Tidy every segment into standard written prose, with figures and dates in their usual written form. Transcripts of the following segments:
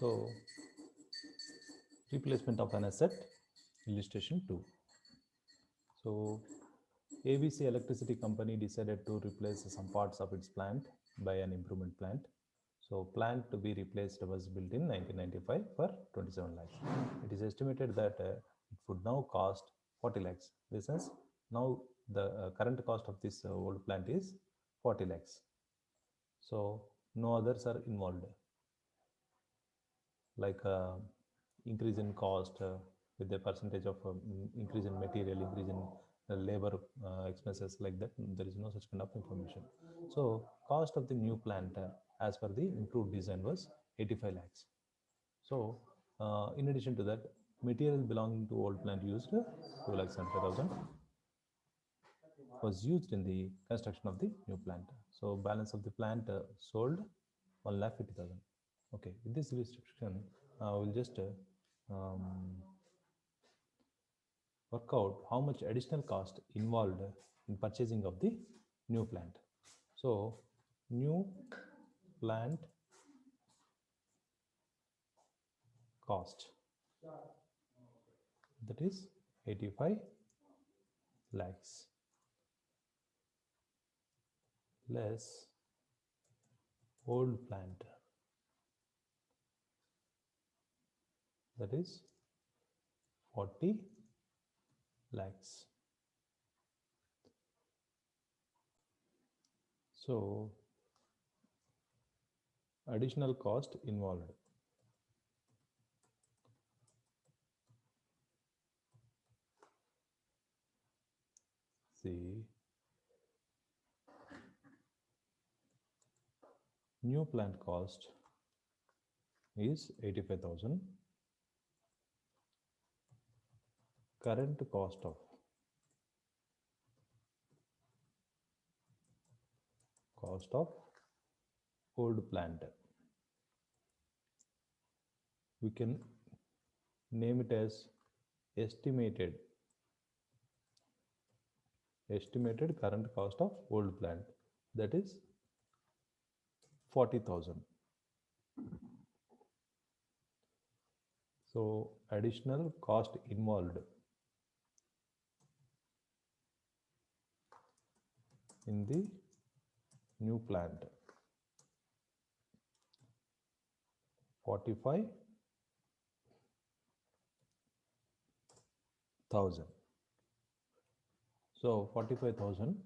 So replacement of an asset, illustration 2. So ABC Electricity Company decided to replace some parts of its plant by an improvement plant. So plant to be replaced was built in 1995 for 27 lakhs. It is estimated that it would now cost 40 lakhs. This is now the current cost of this old plant is 40 lakhs. So no others are involved, like increase in cost with the percentage of increase in material, increase in labor expenses, like that. There is no such kind of information. So cost of the new plant as per the improved design was 85 lakhs. So in addition to that, material belonging to old plant used 2,75,000 was used in the construction of the new plant. So balance of the plant sold 1,50,000. Okay, with this illustration, we'll just work out how much additional cost involved in purchasing of the new plant. So new plant cost, that is 85 lakhs, less old plant, that is 40 lakhs. So additional cost involved. See, new plant cost is 85,000. Current cost of old plant, we can name it as estimated current cost of old plant, that is 40,000. So additional cost involved in the new plant, 45,000. So 45,000,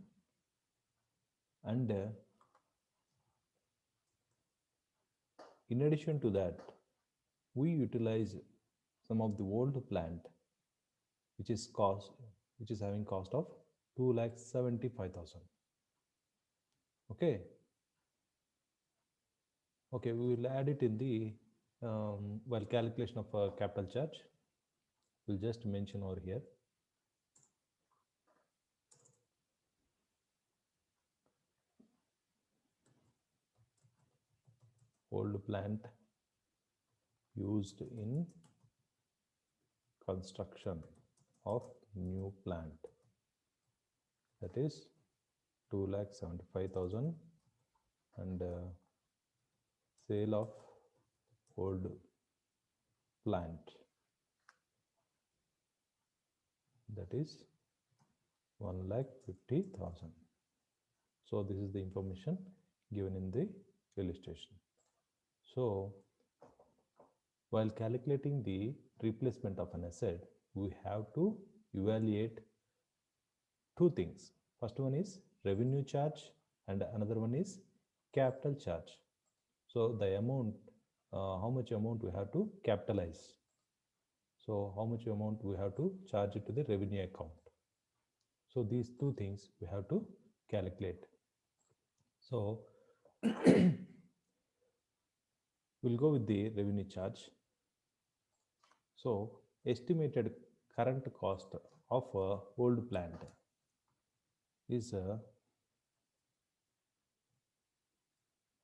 and in addition to that, we utilize some of the old plant which is having cost of 2,75,000. Okay, we will add it in the while calculation of capital charge. We'll just mention over here. Old plant used in construction of new plant, that is 2,75,000, and sale of old plant, that is 1,50,000. So this is the information given in the illustration. So while calculating the replacement of an asset, we have to evaluate two things. First one is revenue charge, and another one is capital charge. So the amount, how much amount we have to capitalize. So how much amount we have to charge it to the revenue account. So these two things we have to calculate. So we'll go with the revenue charge. So estimated current cost of old plant is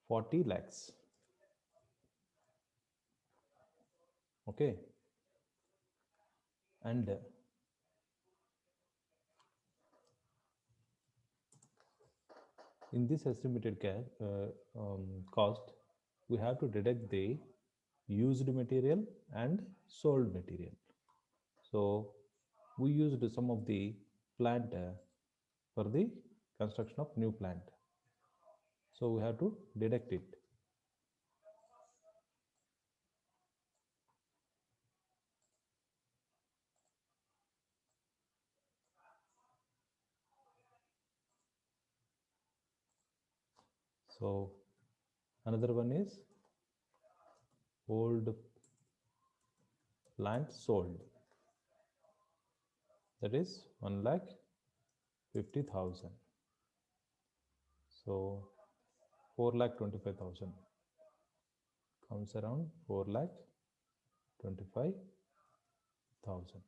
40 lakhs. Okay, and in this estimated cost, we have to deduct the used material and sold material. So we used some of the plant for the construction of new plant. So we have to deduct it. So another one is old plant sold, that is 1,50,000. So 4,25,000 comes around 4,25,000.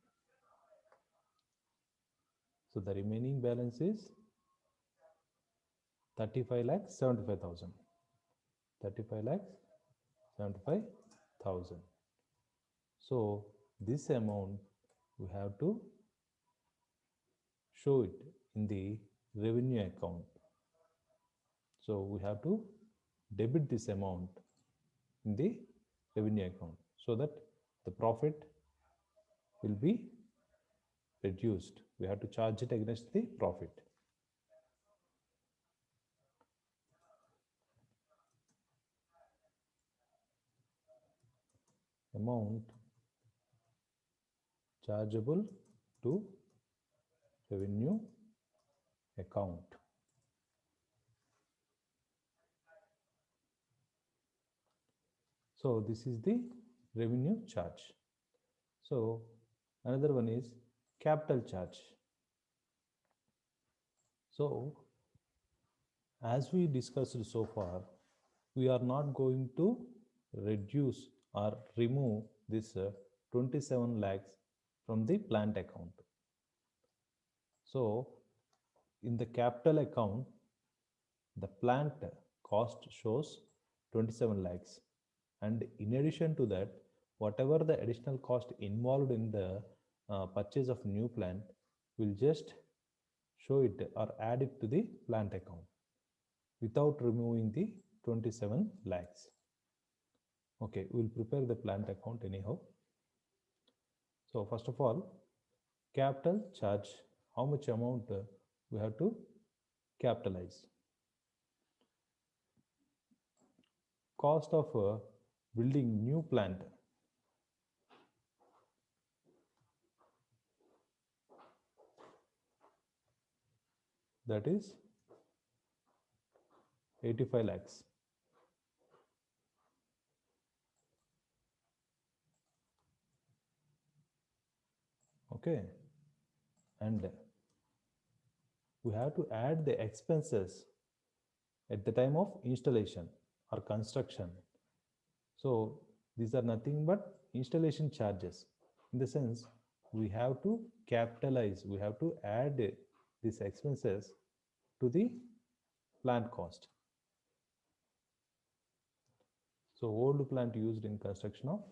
So the remaining balance is 35,75,000. 35,75,000. So this amount we have to show it in the revenue account. So we have to debit this amount in the revenue account so that the profit will be reduced. We have to charge it against the profit. Amount chargeable to revenue account. So this is the revenue charge. So another one is capital charge. So as we discussed so far, we are not going to reduce or remove this 27 lakhs from the plant account. So in the capital account, the plant cost shows 27 lakhs, and in addition to that, whatever the additional cost involved in the purchase of new plant will just show it or add it to the plant account without removing the 27 lakhs. Okay, we will prepare the plant account anyhow. So first of all, capital charge, how much amount we have to capitalize. Cost of building new plant, that is 85 lakhs. Okay, and we have to add the expenses at the time of installation or construction. So these are nothing but installation charges. In the sense, we have to capitalize, we have to add these expenses to the plant cost. So old plant used in construction of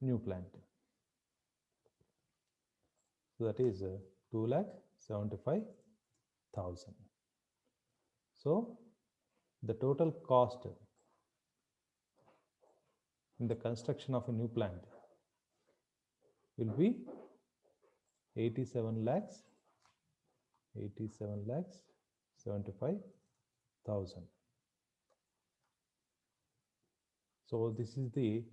new plant. So that is 2,75,000. So the total cost in the construction of a new plant will be 87 lakhs 75,000. So this is the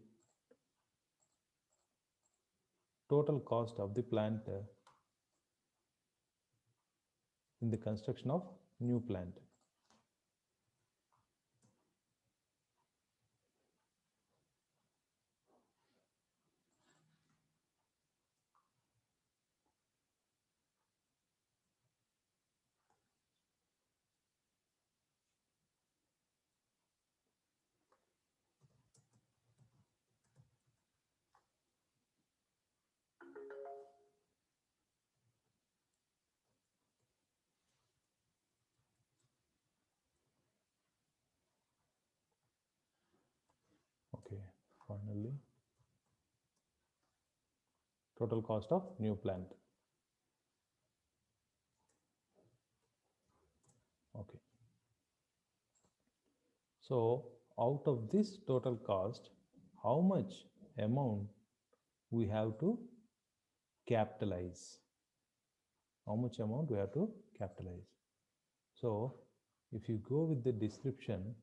total cost of the plant in the construction of new plant. Okay, finally, total cost of new plant. Okay. So out of this total cost, how much amount we have to capitalize. How much amount we have to capitalize. So if you go with the description,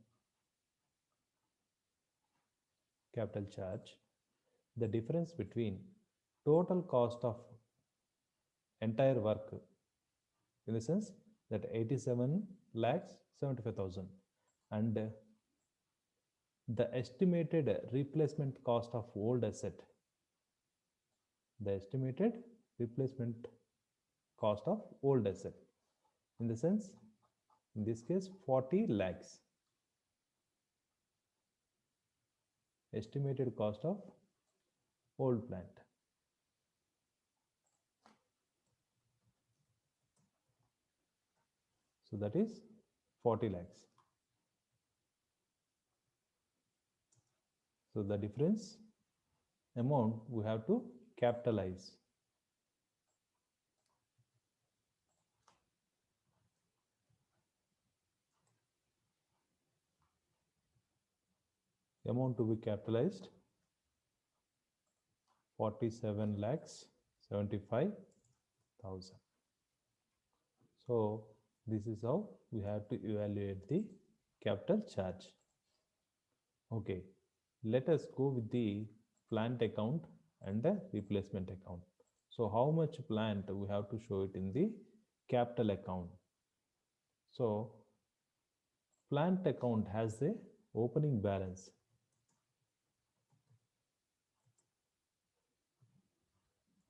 capital charge, the difference between total cost of entire work, in the sense that 87 lakhs 75,000, and the estimated replacement cost of old asset, the estimated replacement cost of old asset, in the sense, in this case 40 lakhs, estimated cost of old plant. So that is 40 lakhs. So the difference amount we have to capitalize. Amount to be capitalized 47 lakhs 75,000. So this is how we have to evaluate the capital charge. Okay, let us go with the plant account and the replacement account. So how much plant we have to show it in the capital account. So plant account has the opening balance.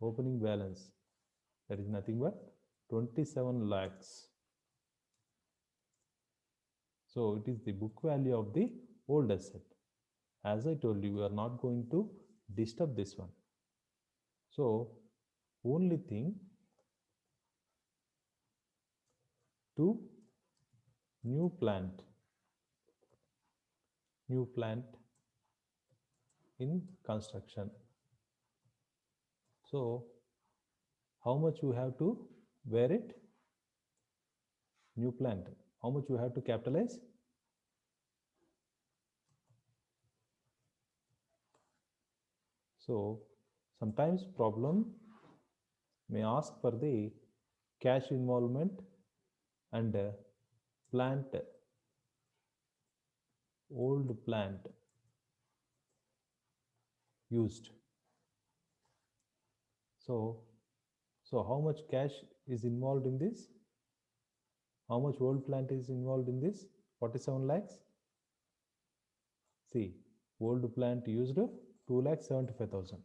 Opening balance, that is nothing but 27 lakhs. So it is the book value of the old asset. As I told you, we are not going to disturb this one. So only thing, to new plant in construction. So how much you have to wear it? New plant, how much you have to capitalize? So sometimes problem may ask for the cash involvement and plant, old plant used. So how much cash is involved in this? How much old plant is involved in this? 47 lakhs. See, old plant used 2,75,000.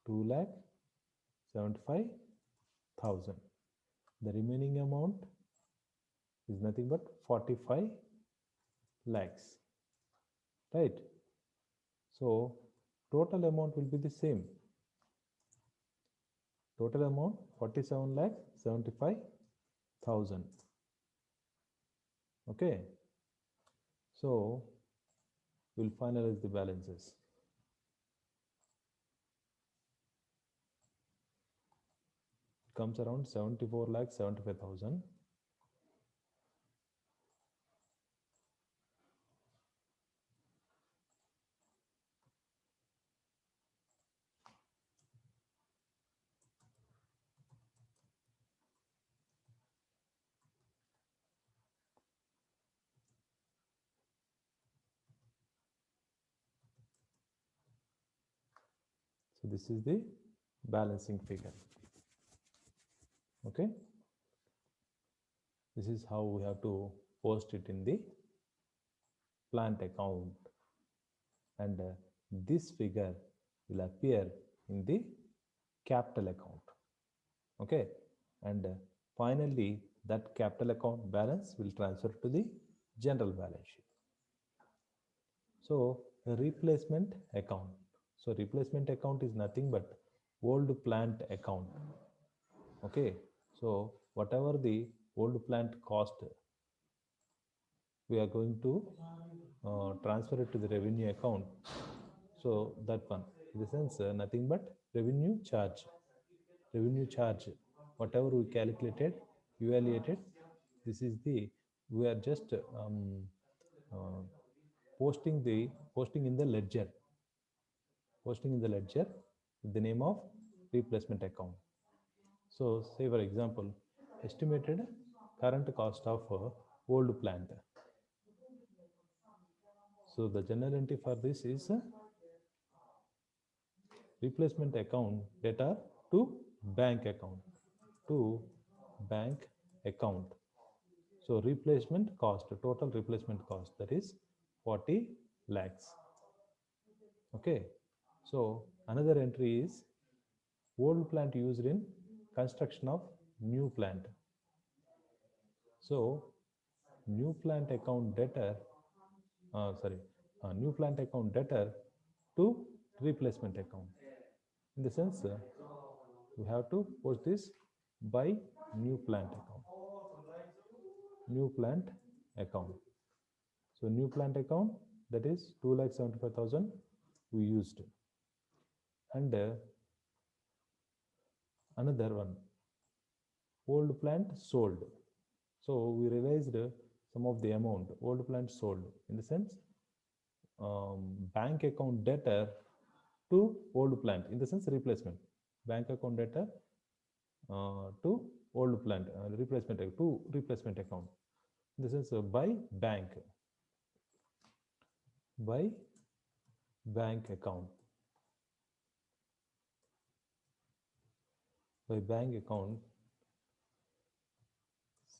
2,75,000. The remaining amount is nothing but 45 lakhs. Right? So total amount will be the same. Total amount 47 lakh 75,000. Okay. So we'll finalize the balances. It comes around 74 lakh 75,000. So this is the balancing figure. Okay. This is how we have to post it in the plant account, and this figure will appear in the capital account. Okay, and finally that capital account balance will transfer to the general balance sheet. So replacement account. So replacement account is nothing but old plant account. Okay, so whatever the old plant cost, we are going to transfer it to the revenue account. So that one, in the sense, nothing but revenue charge. Revenue charge, whatever we calculated, evaluated, this is the, we are just posting in the ledger. posting in the ledger with the name of replacement account. So say for example, estimated current cost of old plant. So the journal entry for this is replacement account data to bank account to bank account. So replacement cost, total replacement cost, that is 40 lakhs. Okay. So another entry is old plant used in construction of new plant. So new plant account debtor, new plant account debtor to replacement account. In the sense, we have to post this by new plant account. New plant account. So new plant account, that is 2,75,000 we used. And another one, old plant sold. So we realized some of the amount old plant sold, in the sense bank account debtor to old plant, in the sense replacement. Bank account debtor to old plant, replacement to replacement account. This is by bank account. By bank account,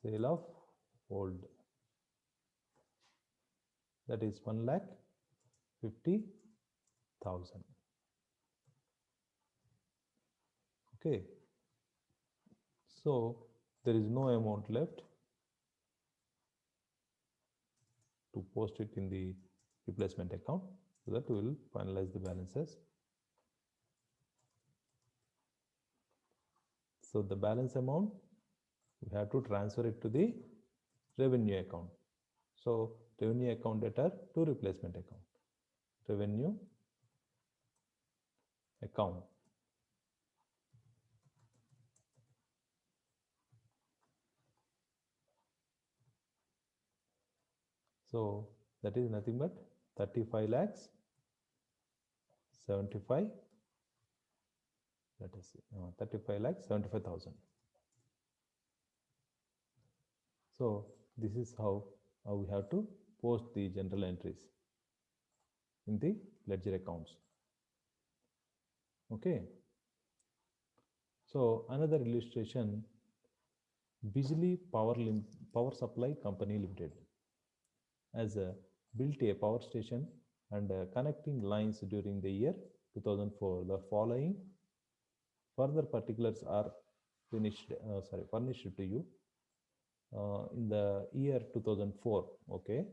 sale of old, that is 1,50,000. Okay. So there is no amount left to post it in the replacement account, so that we will finalize the balances. So the balance amount, we have to transfer it to the revenue account. So revenue account debtor to replacement account. Revenue account. So that is nothing but 35 lakhs 75, let us see, 35 lakhs 75,000. So this is how we have to post the general entries in the ledger accounts. Okay. So another illustration, Bijli Power Supply Company Limited has built a power station and connecting lines during the year 2004. The following further particulars are furnished to you in the year 2004. Okay.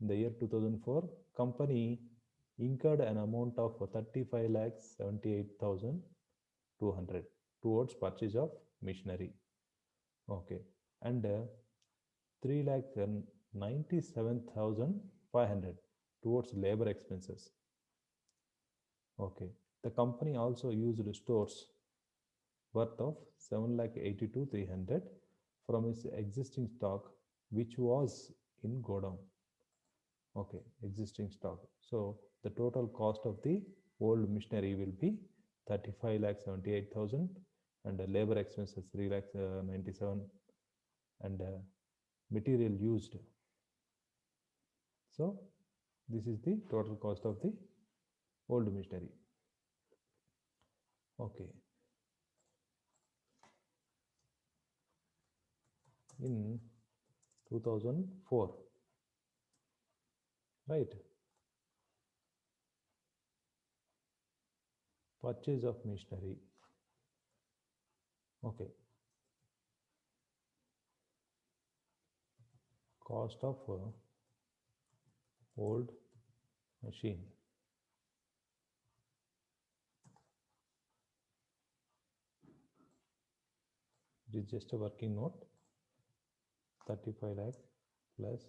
In the year 2004, company incurred an amount of 35 lakhs 78,200 towards purchase of machinery. Okay. And 3 lakhs 97,500 towards labor expenses. Okay. The company also used stores worth of 7,82,300 from its existing stock, which was in godown. Okay, existing stock. So the total cost of the old machinery will be 35 lakhs 78,000 and labor expenses 3 lakhs 97 and material used. So this is the total cost of the old machinery. Okay. In 2004, right? Purchase of machinery. Okay. Cost of old machine. It is just a working note. 35 lakh plus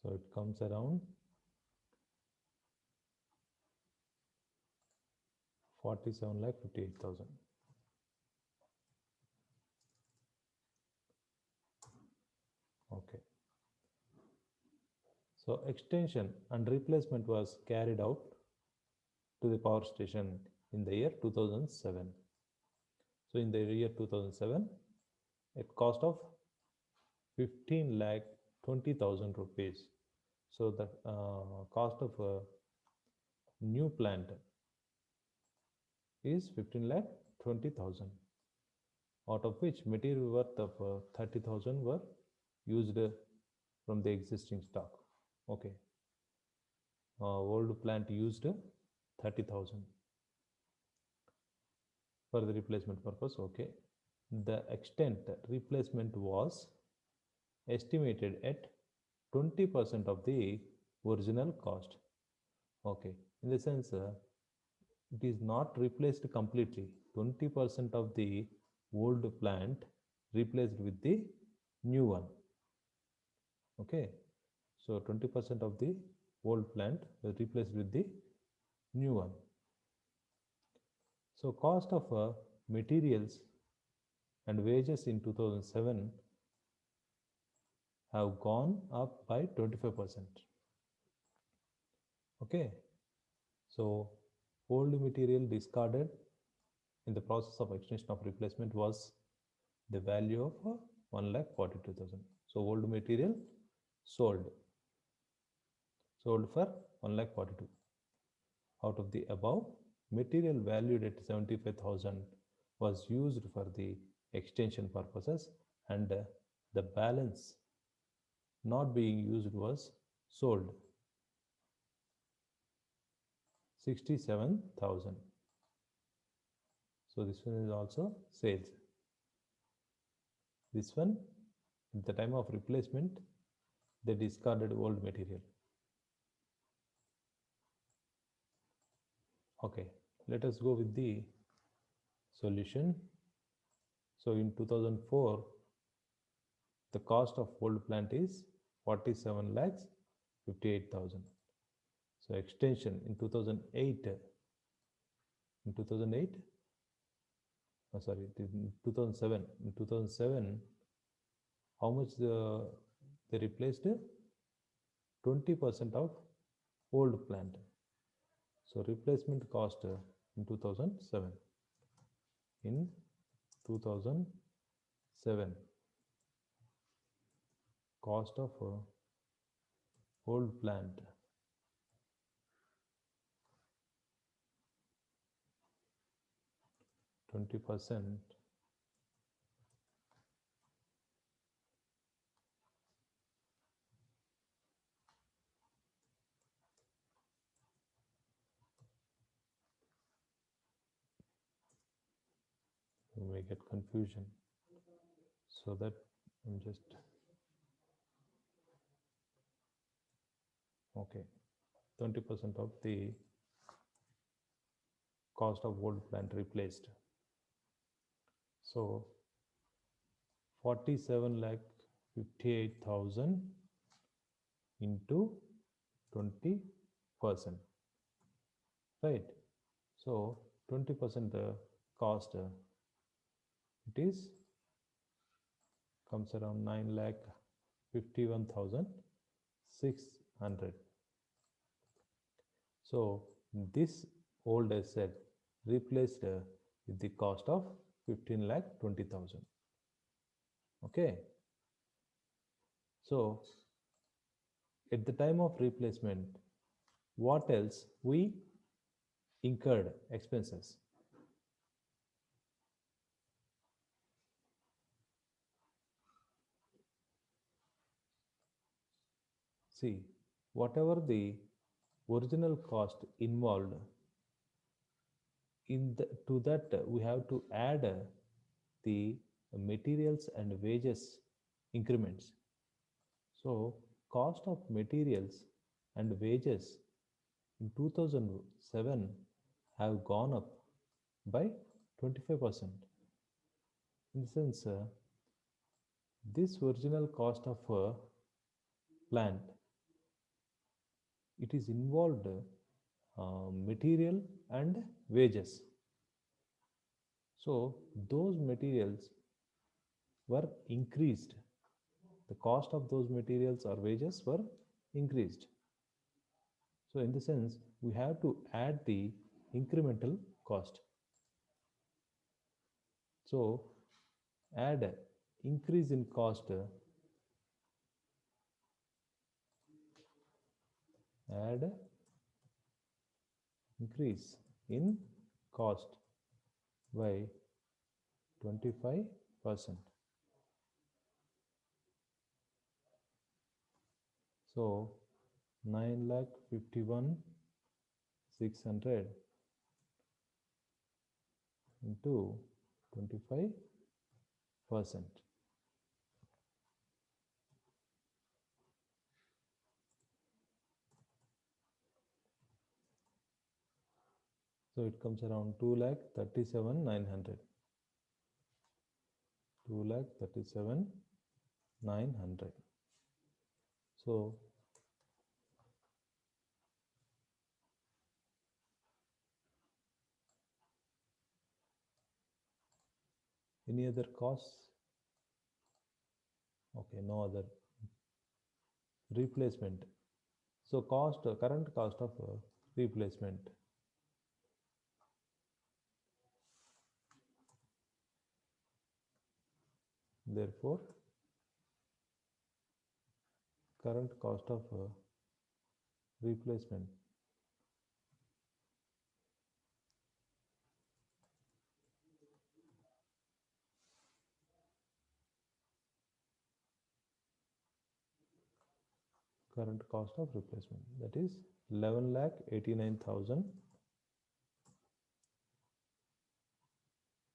so it comes around 47 lakh 58,000. Okay. So extension and replacement was carried out to the power station in the year 2007. So in the year 2007, at cost of 15 lakh 20,000 rupees. So the cost of a new plant is 15 lakh 20,000, out of which material worth of 30,000 were used from the existing stock. Okay. Old plant used 30,000 for the replacement purpose. Okay. The extent replacement was estimated at 20% of the original cost. Okay. In the sense, it is not replaced completely. 20% of the old plant replaced with the new one. Okay. So 20% of the old plant was replaced with the new one. So cost of materials and wages in 2007 have gone up by 25%. Okay. So old material discarded in the process of extension of replacement was the value of 1,42,000. So old material sold for 1,42,000. Out of the above, material valued at 75,000 was used for the extension purposes, and the balance not being used was sold 67,000. So this one is also sales. This one, at the time of replacement, they discarded old material. Okay, let us go with the solution. So in 2004, the cost of old plant is 47 lakhs 58,000. So extension in 2008, in 2008, oh sorry, in 2007, in 2007, how much they replaced? 20% of old plant. So replacement cost in 2007. In 2007, cost of old plant 20%. You may get confusion, so that I'm just okay. 20% of the cost of old plant replaced. So 47 lakh 58,000 into 20%, right? So 20% cost, it is comes around 9 lakh 51,600. So this old asset replaced with the cost of 15 lakh 20,000. Okay. So at the time of replacement, what else we incurred expenses? See, whatever the original cost involved, to that we have to add the materials and wages increments. So cost of materials and wages in 2007 have gone up by 25%. In the sense, this original cost of a plant, it is involved material and wages. So those materials were increased. The cost of those materials or wages were increased. So in the sense, we have to add the incremental cost. So add increase in cost, add increase in cost by 25%. So 9,51,600 into 25%. So it comes around 2,37,900. 2,37,900. So any other costs? Okay, no other. Replacement. So current cost of replacement. Therefore, current cost of replacement. Current cost of replacement, that is 11,89,000,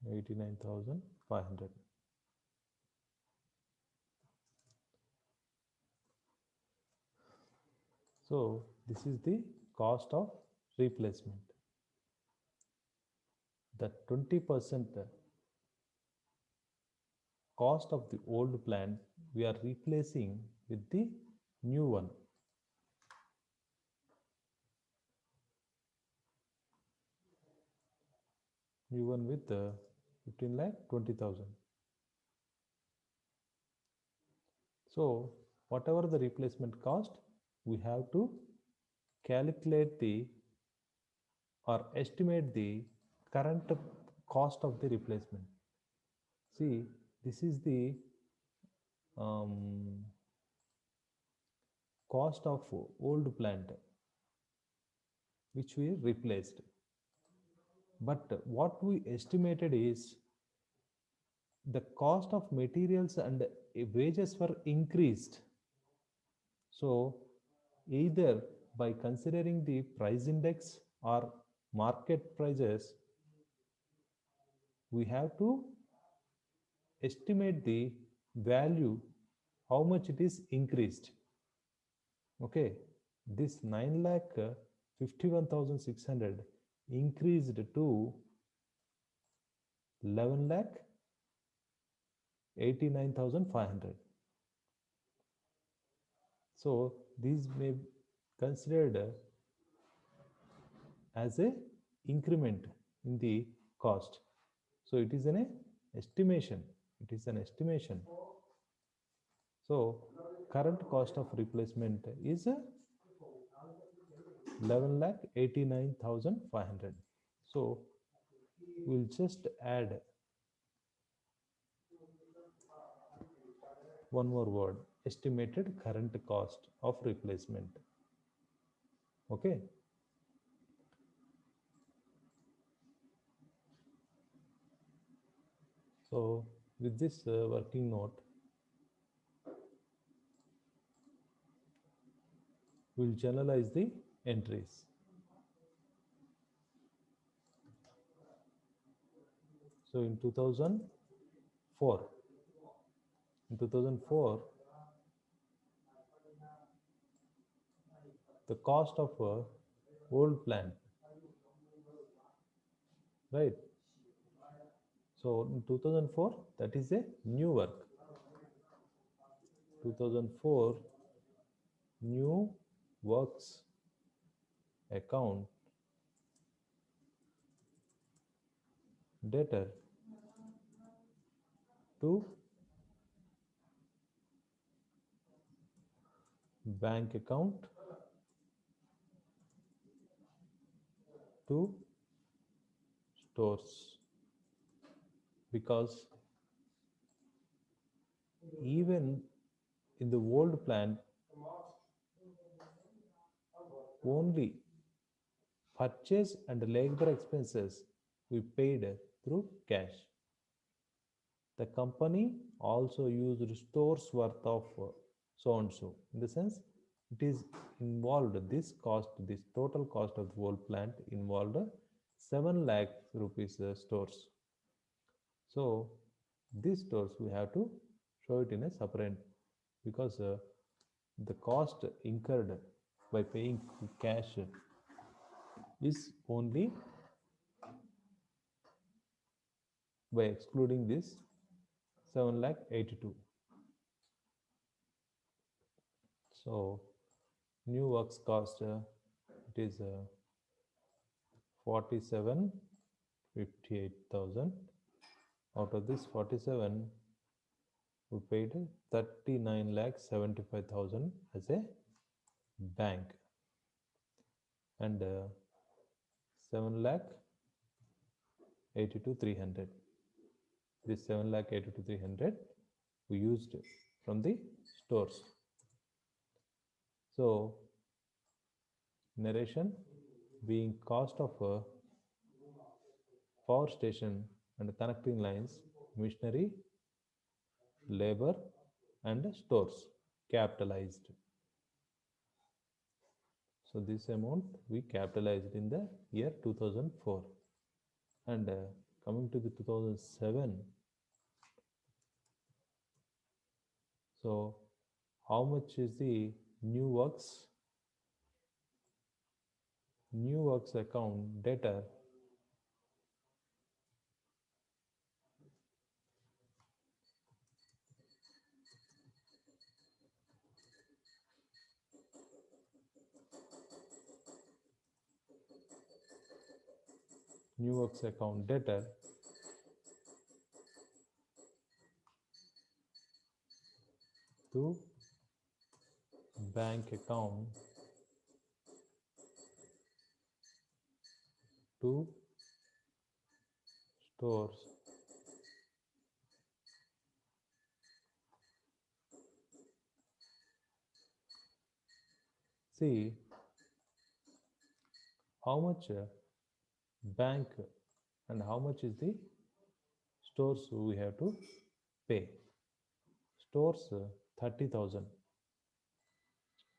89,500. So this is the cost of replacement. The 20% cost of the old plant we are replacing with the new one. New one with 15,20,000. So whatever the replacement cost, we have to calculate the or estimate the current cost of the replacement. See, this is the cost of old plant which we replaced. But what we estimated is the cost of materials and wages were increased. So either by considering the price index or market prices, we have to estimate the value, how much it is increased. Okay, this 9,51,600 increased to 11,89,500. So these may be considered as a increment in the cost. So it is an estimation. It is an estimation. So current cost of replacement is 11,89,500. So we'll just add one more word, estimated current cost of replacement. Okay. So with this working note, we'll generalize the entries. So in 2004, the cost of a old plant, right? So in 2004, that is a new work. 2004 new works account debtor to bank account to stores, because even in the old plant only purchase and labor expenses we paid through cash. The company also used stores worth of so and so. In the sense, it is involved this cost, this total cost of the whole plant involved 7 lakh rupees stores. So these stores we have to show it in a separate, because the cost incurred by paying cash is only by excluding this 7 lakh 82. So new works cost it is 47,58,000. Out of this 47, we paid 39 lakh 75,000 as a bank, and 7 lakh 82,300. This 7 lakh 82,300 we used from the stores. So narration being cost of a power station and connecting lines, machinery, labor, and stores capitalized. So this amount we capitalized in the year 2004. And coming to the 2007, so how much is the new works? New works account debtor new works account debtor to bank account to stores. See how much bank and how much is the stores we have to pay. Stores 30,000.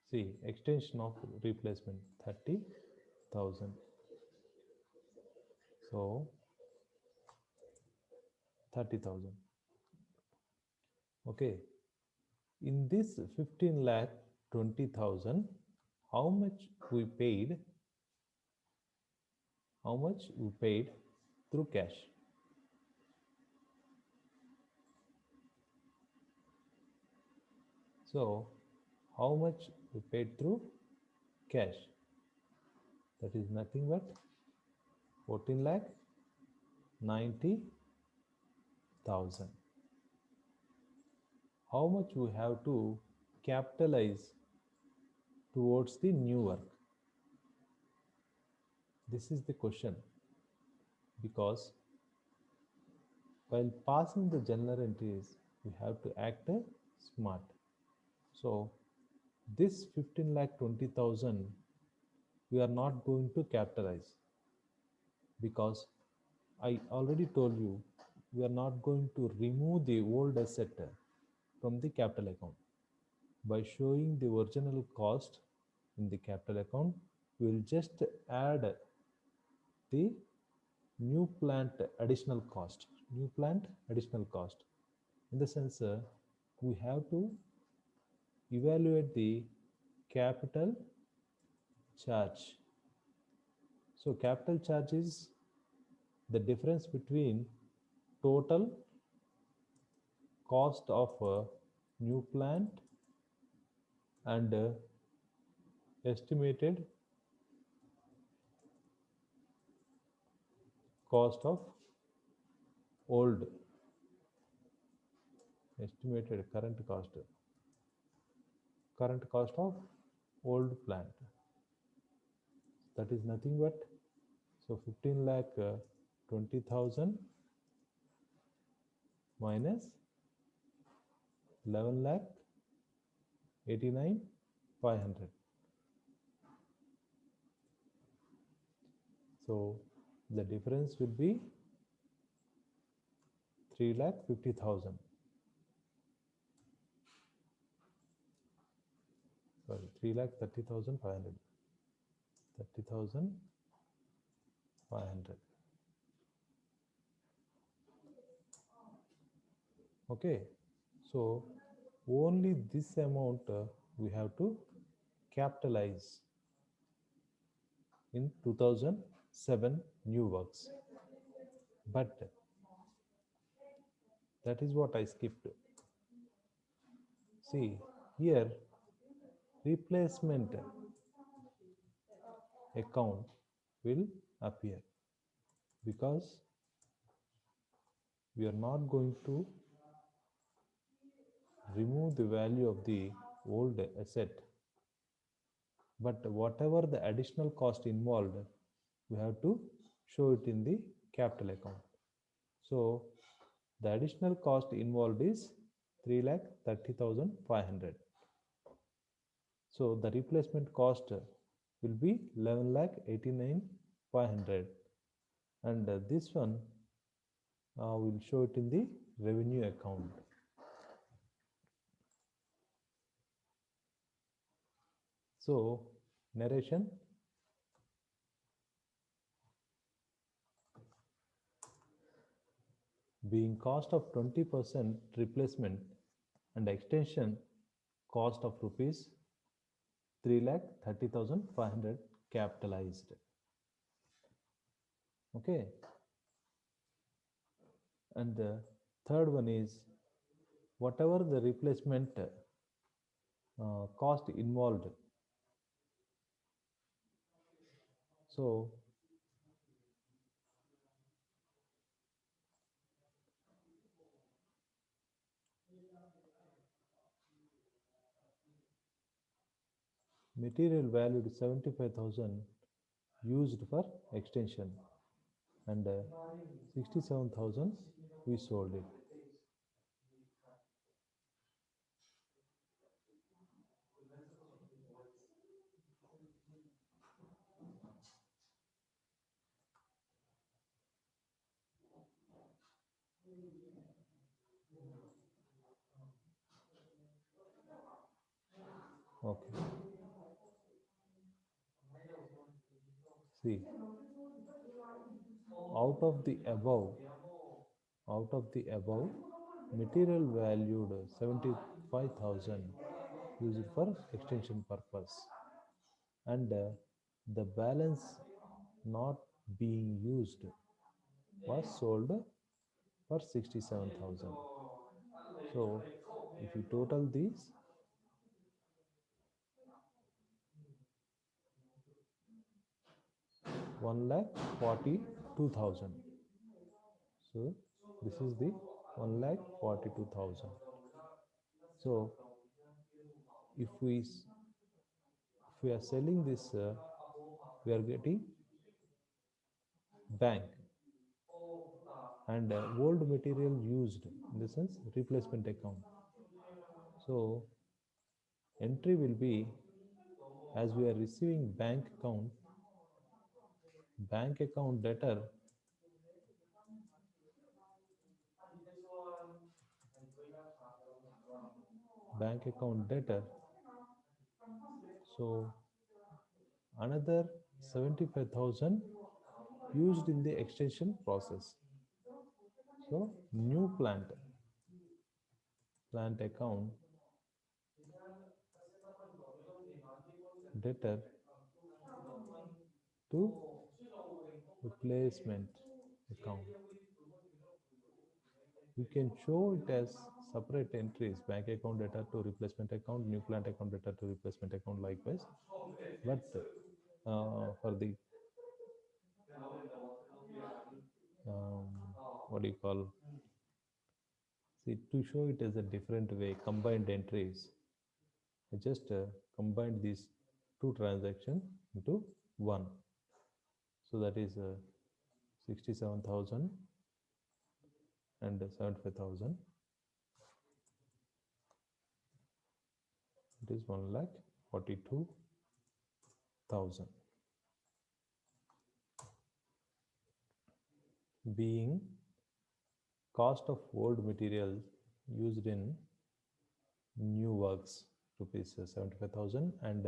See extension of replacement 30,000. So 30,000. Okay. In this 15 lakh 20,000, how much we paid? How much we paid through cash? So how much we paid through cash? That is nothing but 14 lakh 90,000. How much we have to capitalize towards the new work? This is the question, because while passing the journal entries, we have to act smart. So this 15 lakh 20,000 we are not going to capitalize, because I already told you we are not going to remove the old asset from the capital account. By showing the original cost in the capital account, we will just add the new plant additional cost. New plant additional cost. In the sense, we have to evaluate the capital charge. So capital charge is the difference between total cost of a new plant and estimated cost of old estimated current cost of old plant, that is nothing but, so 15 lakh 20,000 minus 11 lakh 89 500. So the difference will be 3 lakh 50,000. Sorry, 3 lakh 30,500. 30,500. Okay, so only this amount we have to capitalize in 2007 new works, but that is what I skipped. See here, replacement account will appear because we are not going to remove the value of the old asset, but whatever the additional cost involved, we have to show it in the capital account. So the additional cost involved is 3,30,500. So the replacement cost will be 11,89,500, and this one will show it in the revenue account. So narration. Being cost of 20% replacement and extension cost of rupees 3,30,500 capitalized. Okay. And the third one is whatever the replacement cost involved. So material valued 75,000 used for extension, and 67,000 we sold it. Okay. See, out of the above, material valued 75,000 used for extension purpose, and the balance not being used was sold for 67,000. So if you total these, 1,42,000. So this is the 1,42,000. So if we are selling this, we are getting bank and old material used, in the sense replacement account. So entry will be, as we are receiving bank account debtor, so another 75,000 used in the extension process. So new plant account debtor to replacement account. You can show it as separate entries: bank account debtor to replacement account, new plant account debtor to replacement account, likewise. But for the what do you call, See, to show it as a different way, combined entries, I just combined these two transactions into one. So that is 67,000 and 75,000. It is 1,42,000. Being cost of old material used in new works, rupees 75,000, and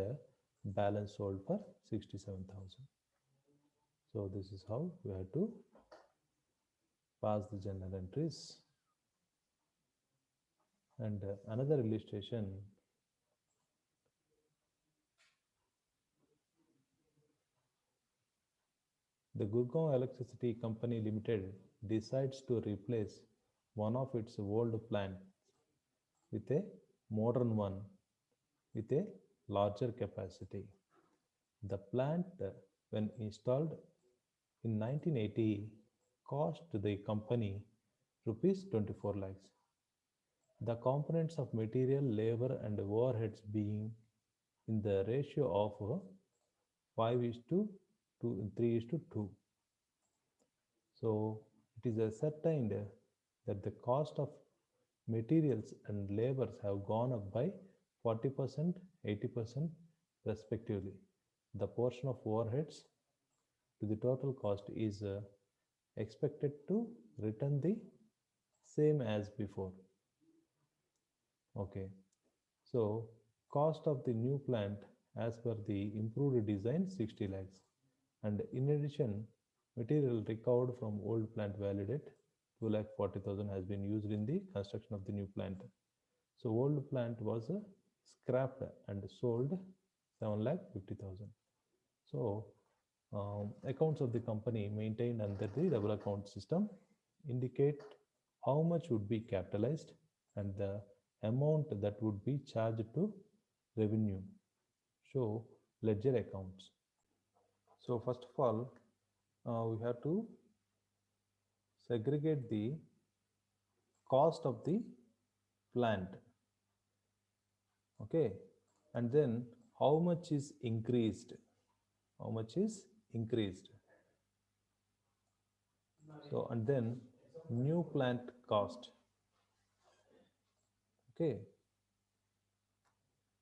balance sold for 67,000. So this is how we have to pass the journal entries. And another illustration, the Gurgaon Electricity Company Limited decides to replace one of its old plants with a modern one with a larger capacity. The plant, when installed in 1980, cost the company rupees 24 lakhs. The components of material, labor, and overheads being in the ratio of 5 is to 2, 3 is to 2. So it is ascertained that the cost of materials and labors have gone up by 40%, 80% respectively. The portion of overheads to the total cost is expected to return the same as before. Okay, so cost of the new plant as per the improved design 60 lakhs, and in addition material recovered from old plant valued at 2,40,000 has been used in the construction of the new plant. So old plant was scrapped and sold 7,50,000. So accounts of the company maintained under the double account system indicate how much would be capitalized and the amount that would be charged to revenue. Show ledger accounts. So first of all, we have to segregate the cost of the plant. Okay, and then how much is increased? How much is increased? So, and then new plant cost. Okay,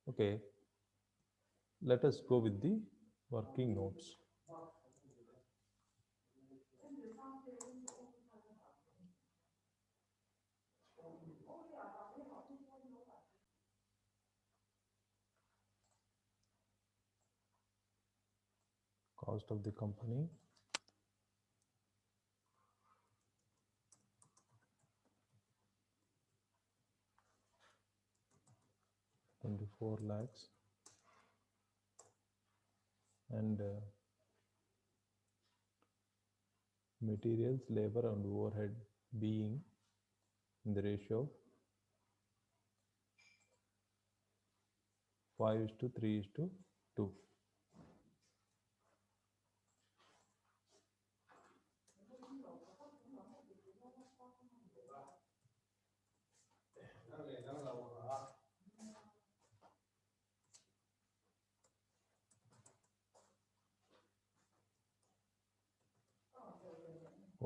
okay, let us go with the working notes. Cost of the company, $24 lakhs, and materials, labor, and overhead being in the ratio of 5 is to 3 is to 2.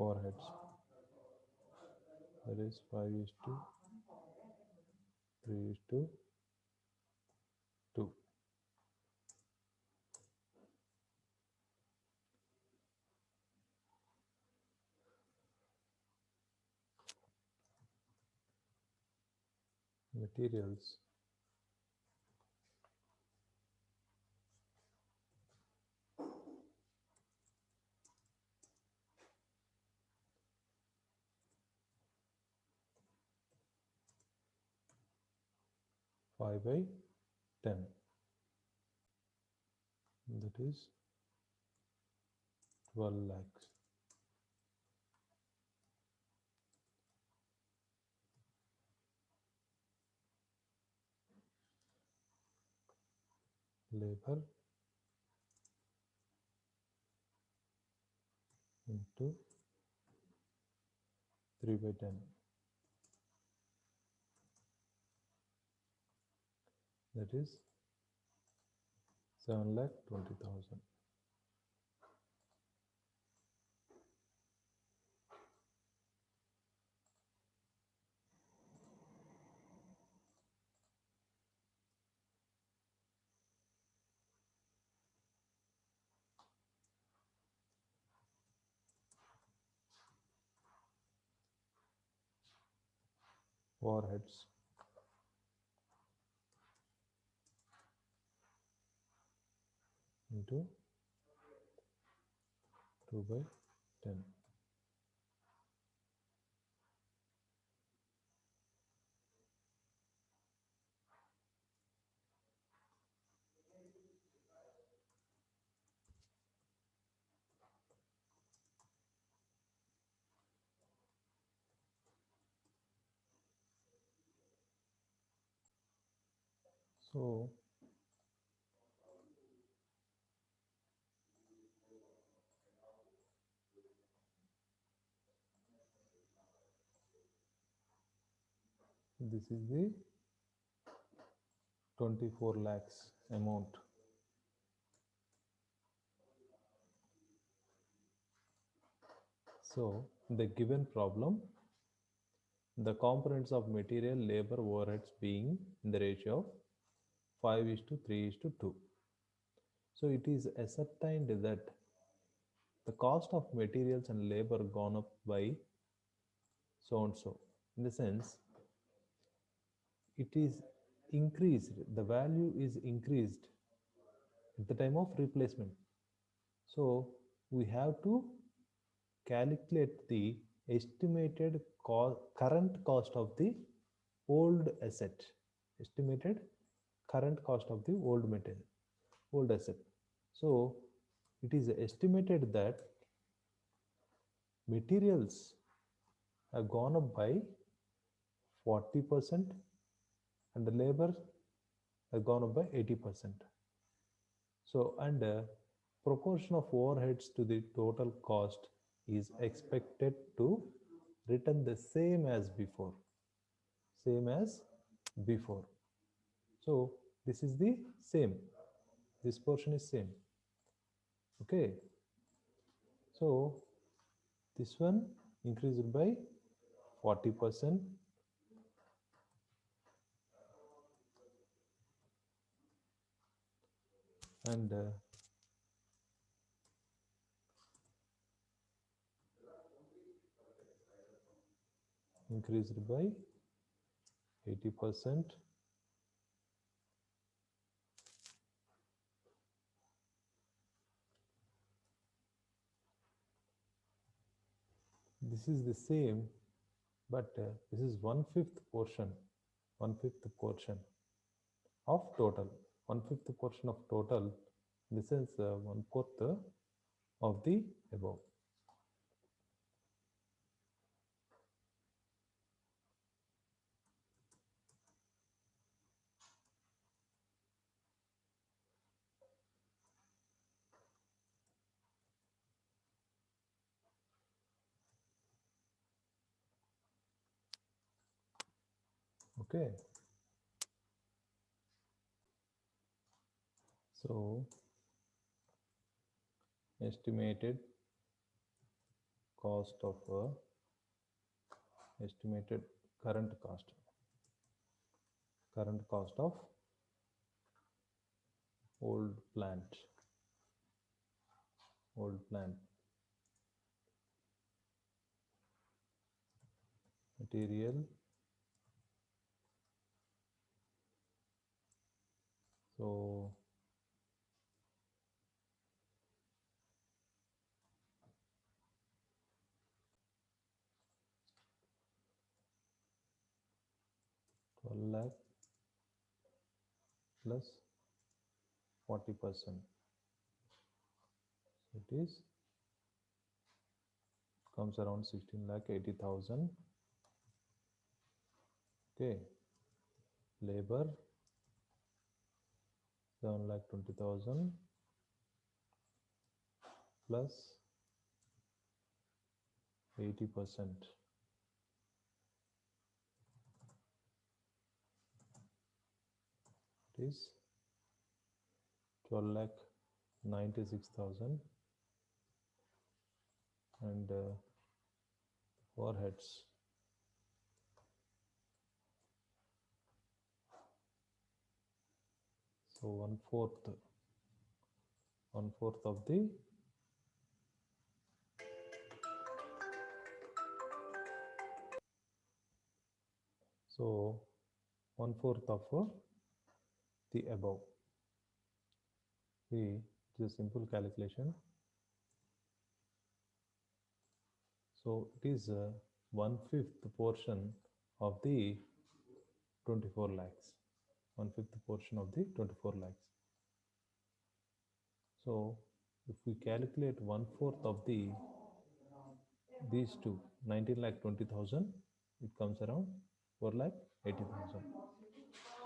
Overheads, that is 5 is to 3 is to 2. Materials, five by 10, that is 12 lakhs. Labor into 3 by 10. that is 7,20,000. Overheads into 2 by 10. So this is the 24 lakhs amount. So the given problem, the components of material, labor, overheads being in the ratio of 5:3:2. So it is ascertained that the cost of materials and labor gone up by so and so. In the sense, it is increased, the value is increased at the time of replacement. So we have to calculate the estimated current cost of the old asset, estimated current cost of the old material, old asset. So it is estimated that materials have gone up by 40% and the labor has gone up by 80%. So, and proportion of overheads to the total cost is expected to return the same as before. Same as before. So, this is the same. This portion is same. Okay. So, this one increased by 40%. And increased by 80%. This is the same, but this is 1/5 portion, 1/5 portion of total, 1/5 portion of total. This is 1/4 of the above. Okay. So estimated cost of estimated current cost of old plant, material. So 12 lakh plus 40%. So it is comes around 16,80,000. Okay. Labor 7,20,000 plus 80%. It is 12,96,000 and overheads. So one fourth of the so one fourth of the above. See, it's a simple calculation. So it is 1/5 portion of the 24 lakhs. 1/5 portion of the 24 lakhs. So if we calculate one fourth of these two, 19 lakh 20,000, it comes around 4 lakh 80,000.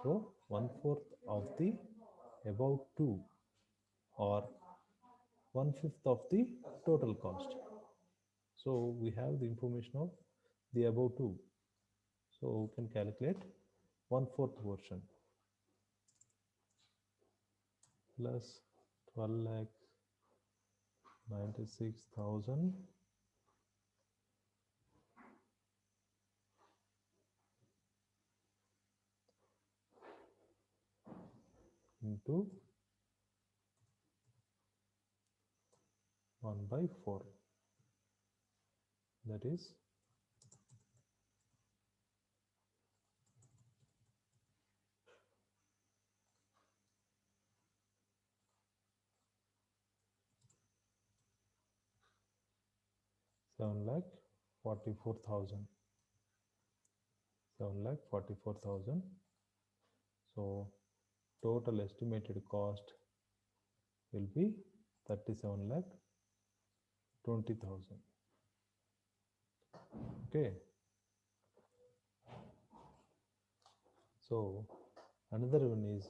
So one fourth of the above two, or 1/5 of the total cost. So we have the information of the above two. So we can calculate one fourth portion plus 12 lakh 96,000 into 1/4. That is 7,44,000. 7,44,000. So total estimated cost will be 37,20,000. Okay. So another one is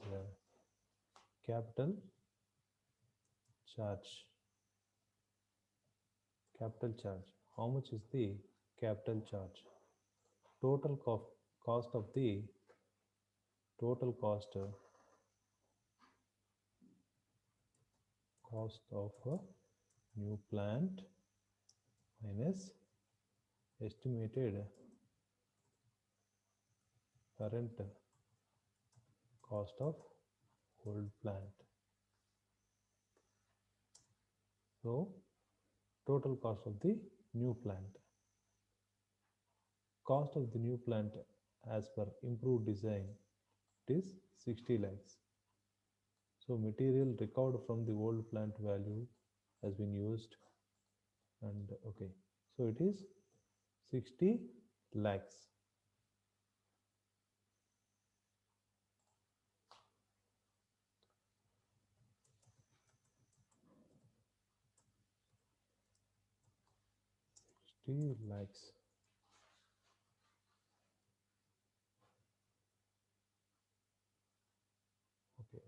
capital charge. Capital charge. How much is the capital charge? Total cost of the total cost of a new plant minus estimated current cost of old plant. So total cost of the new plant. Cost of the new plant as per improved design, it is 60 lakhs. So material recovered from the old plant value has been used, and okay, so it is 60 lakhs. Lakhs. Okay.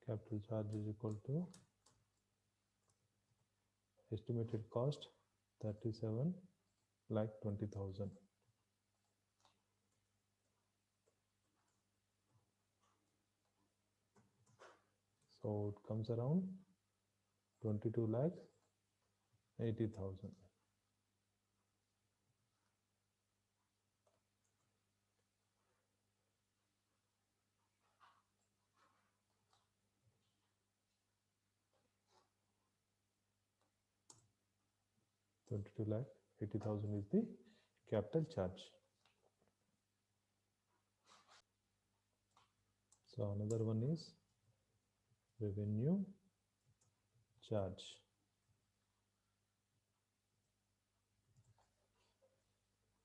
Capital charge is equal to estimated cost 37,20,000. So it comes around 22,80,000. $22,80,000 is the capital charge. So another one is revenue charge.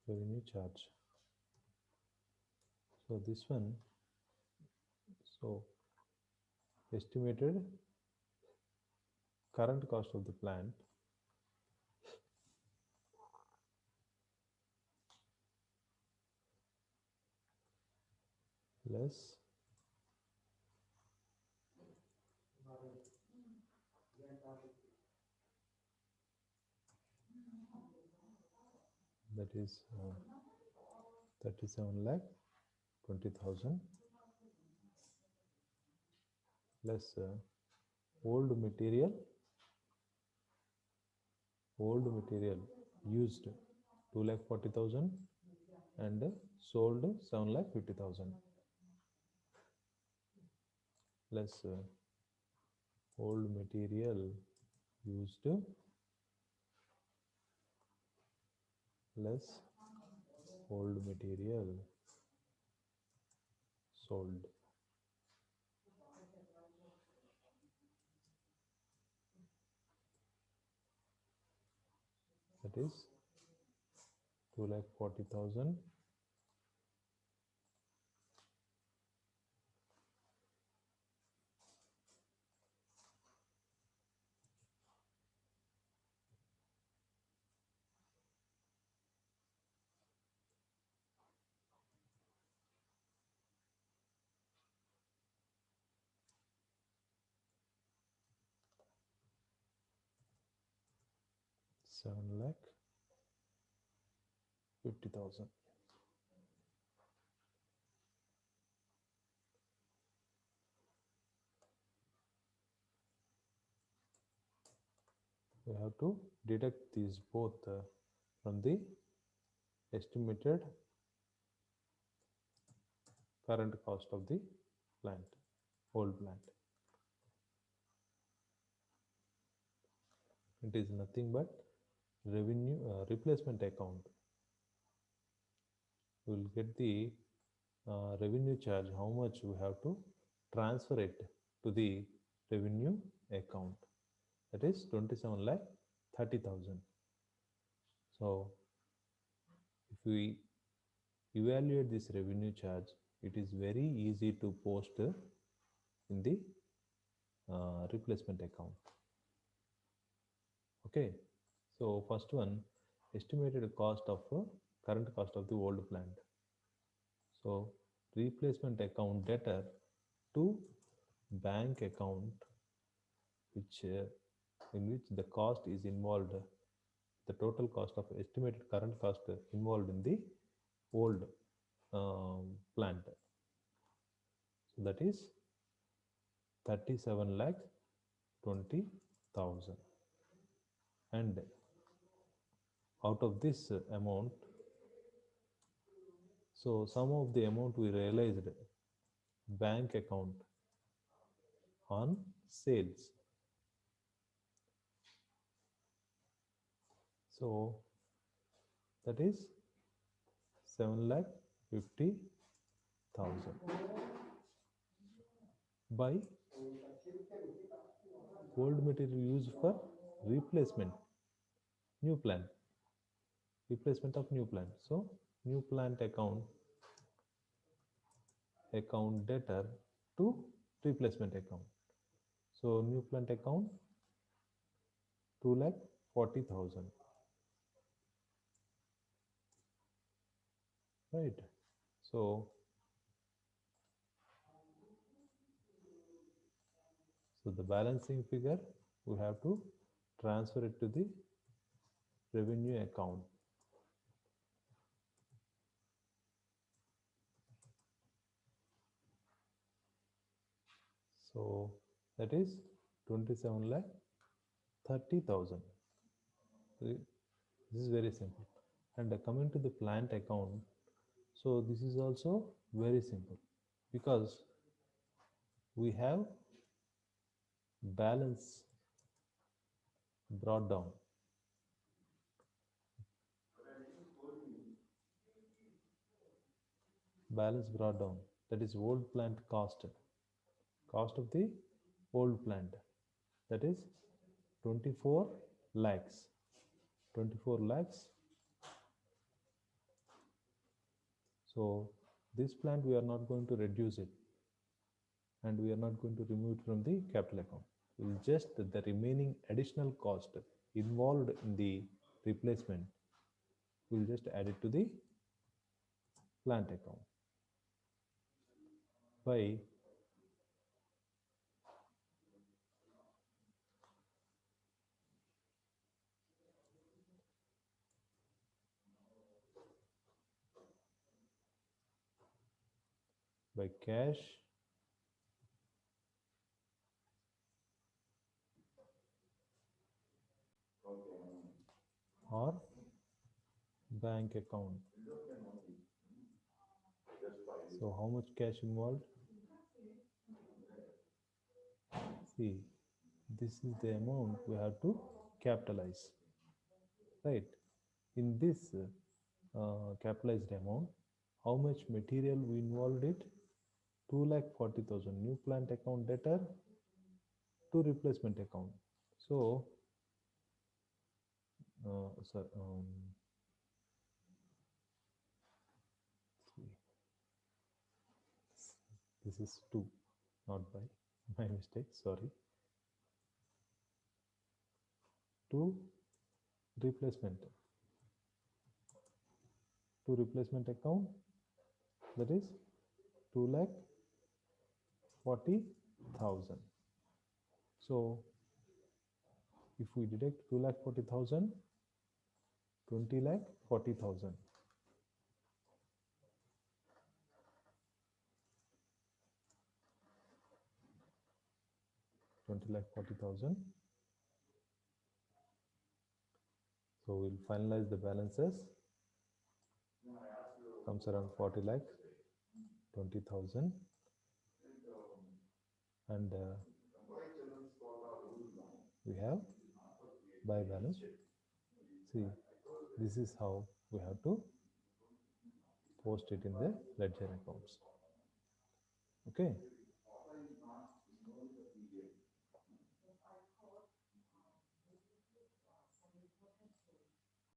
Revenue charge. So this one, so estimated current cost of the plant less that is 37 lakh 20,000 less old material used 2 lakh 40,000 and sold 7 lakh 50,000 less old material used less old material sold. That is 2 lakh 40,000 7 lakh 50,000. We have to deduct these both from the estimated current cost of the plant, old plant. It is nothing but revenue replacement account. We will get the revenue charge, how much we have to transfer it to the revenue account. That is 27 lakh 30,000. So if we evaluate this revenue charge, it is very easy to post in the replacement account. Okay, so first one, estimated cost of current cost of the old plant. So replacement account debtor to bank account which in which the cost is involved, the total cost of estimated current cost involved in the old plant. So that is 37 lakh 20,000, and out of this amount, so some of the amount we realized bank account on sales. So that is 7 lakh 50,000 by old material used for replacement, new plant, replacement of new plant. So new plant account debtor to replacement account. So new plant account 2 lakh 40,000, right? So the balancing figure we have to transfer it to the revenue account. So that is 27 lakh 30,000. This is very simple. And coming to the plant account, so this is also very simple because we have balance brought down. Balance brought down, that is old plant cost of the old plant, that is 24 lakhs. 24 lakhs. So this plant we are not going to reduce it, and we are not going to remove it from the capital account. We will just the remaining additional cost involved in the replacement, we will just add it to the plant account by by cash or bank account. So how much cash involved? See, this is the amount we have to capitalize, right? In this capitalized amount, how much material we involved it? 2,40,000 new plant account debtor to replacement account. So, sorry, this is 2, not by my mistake, sorry. To replacement account, that is 2,40,000. So if we deduct 2,40,000, 20,40,000. 20,40,000. So we'll finalize the balances. Comes around 40,20,000, and we have buy balance. See, this is how we have to post it in the ledger accounts. Okay.